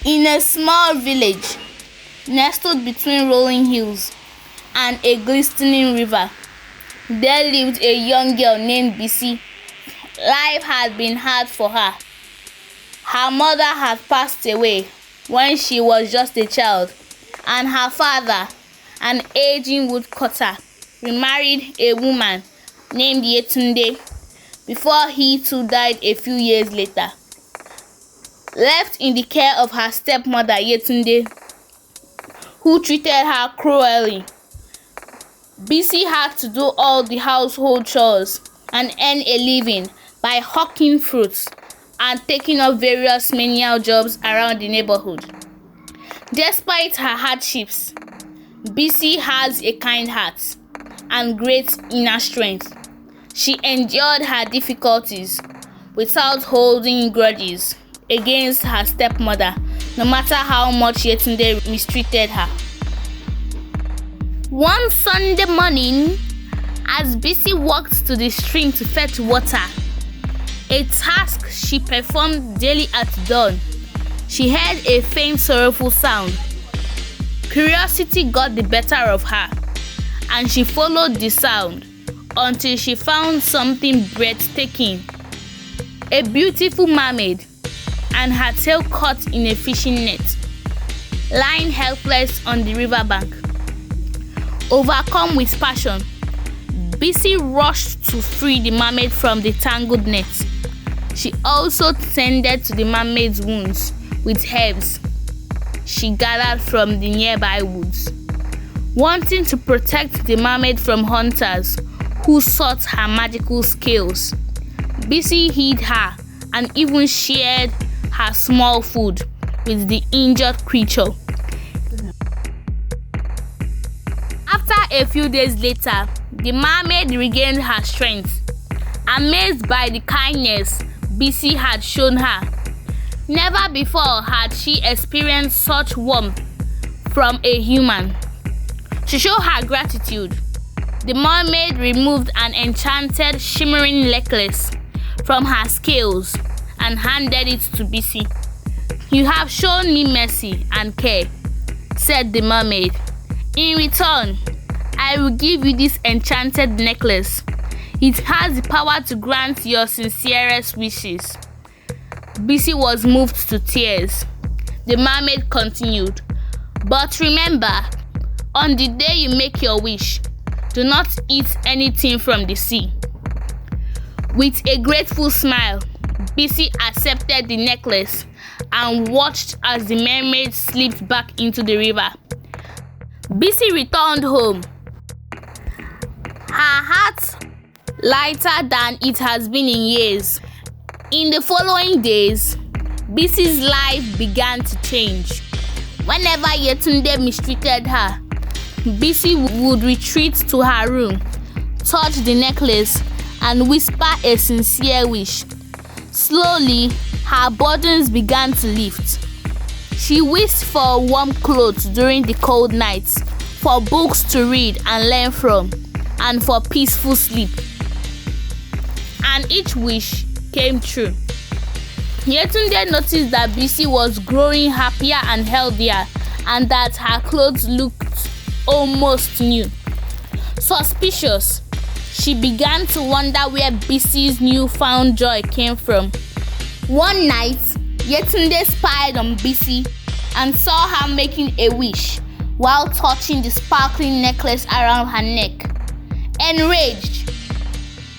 In a small village, nestled between rolling hills and a glistening river, there lived a young girl named Bisi. Life had been hard for her. Her mother had passed away when she was just a child, and her father, an aging woodcutter, remarried a woman named Yetunde before he too died a few years later. Left in the care of her stepmother Yetunde, who treated her cruelly, Bisi had to do all the household chores and earn a living by hawking fruits and taking up various menial jobs around the neighborhood. Despite her hardships, Bisi has a kind heart and great inner strength. She endured her difficulties without holding grudges against her stepmother, no matter how much Yetunde mistreated her. One Sunday morning, as Bisi walked to the stream to fetch water, a task she performed daily at dawn, she heard a faint sorrowful sound. Curiosity got the better of her, and she followed the sound until she found something breathtaking. A beautiful mermaid, and her tail caught in a fishing net, lying helpless on the riverbank. Overcome with passion, Bisi rushed to free the mermaid from the tangled net. She also tended to the mermaid's wounds with herbs she gathered from the nearby woods. Wanting to protect the mermaid from hunters who sought her magical skills, Bisi hid her and even shared her small food with the injured creature. After a few days later, the mermaid regained her strength, amazed by the kindness Bisi had shown her. Never before had she experienced such warmth from a human. To show her gratitude, the mermaid removed an enchanted shimmering necklace from her scales and handed it to Bisi. "You have shown me mercy and care," said the mermaid. "In return, I will give you this enchanted necklace. It has the power to grant your sincerest wishes." Bisi was moved to tears. The mermaid continued, "But remember, on the day you make your wish, do not eat anything from the sea." With a grateful smile, Bisi accepted the necklace and watched as the mermaid slipped back into the river. Bisi returned home, her heart lighter than it has been in years. In the following days, Bisi's life began to change. Whenever Yetunde mistreated her, Bisi would retreat to her room, touch the necklace, and whisper a sincere wish. Slowly, her burdens began to lift. She wished for warm clothes during the cold nights, for books to read and learn from, and for peaceful sleep. And each wish came true. Yetunde noticed that Bisi was growing happier and healthier, and that her clothes looked almost new. Suspicious, she began to wonder where Bisi's newfound joy came from. One night, Yetunde spied on Bisi and saw her making a wish while touching the sparkling necklace around her neck. Enraged,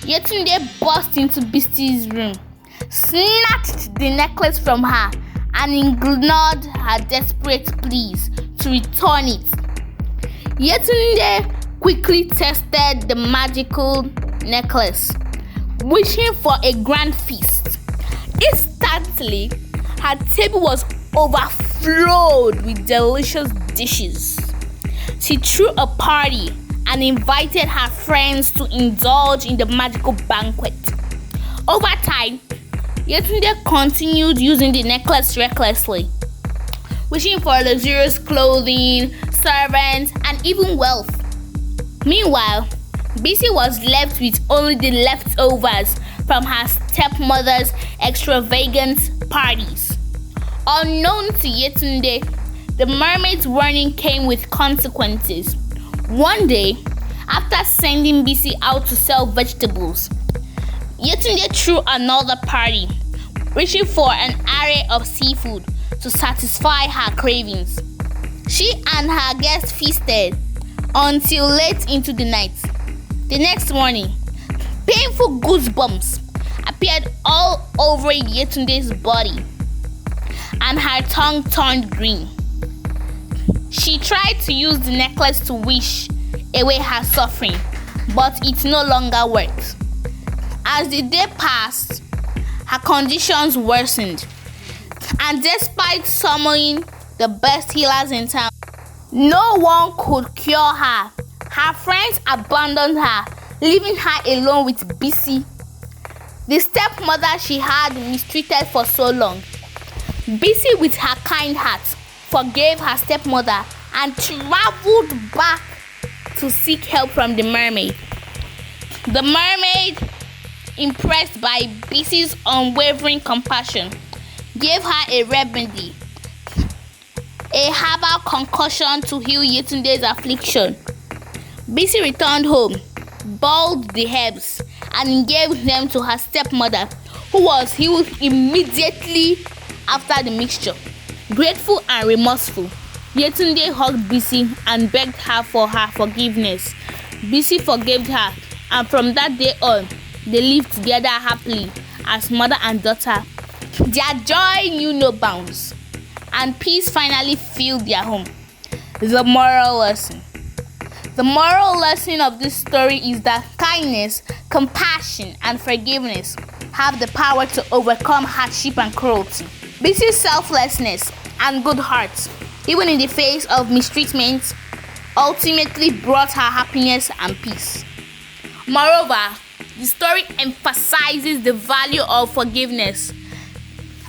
Yetunde burst into Bisi's room, snatched the necklace from her, and ignored her desperate pleas to return it. Yetunde quickly tested the magical necklace, wishing for a grand feast. Instantly, her table was overflowed with delicious dishes. She threw a party and invited her friends to indulge in the magical banquet. Over time, Yetunde continued using the necklace recklessly, wishing for luxurious clothing, servants, and even wealth. Meanwhile, Bisi was left with only the leftovers from her stepmother's extravagant parties. Unknown to Yetunde, the mermaid's warning came with consequences. One day, after sending Bisi out to sell vegetables, Yetunde threw another party, reaching for an array of seafood to satisfy her cravings. She and her guests feasted until late into the night. The next morning, painful goosebumps appeared all over Yetunde's body, and her tongue turned green. She tried to use the necklace to wish away her suffering, but it no longer worked. As the day passed, her conditions worsened, and despite summoning the best healers in town, no one could cure her. Her friends abandoned her, leaving her alone with Bisi, the stepmother she had mistreated for so long. Bisi, with her kind heart, forgave her stepmother and traveled back to seek help from the mermaid. The mermaid, impressed by Bisi's unwavering compassion, gave her a remedy, a herbal concoction to heal Yetunde's affliction. Bisi returned home, boiled the herbs, and gave them to her stepmother, who was healed immediately after the mixture. Grateful and remorseful, Yetunde hugged Bisi and begged her for her forgiveness. Bisi forgave her, and from that day on, they lived together happily as mother and daughter. Their joy knew no bounds, and peace finally filled their home. The moral lesson. The moral lesson of this story is that kindness, compassion, and forgiveness have the power to overcome hardship and cruelty. Bisi's selflessness and good heart, even in the face of mistreatment, ultimately brought her happiness and peace. Moreover, the story emphasizes the value of forgiveness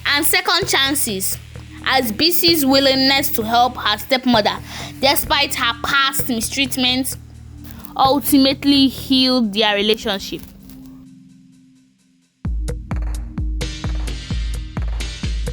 and second chances, as Bisi's willingness to help her stepmother despite her past mistreatment ultimately healed their relationship.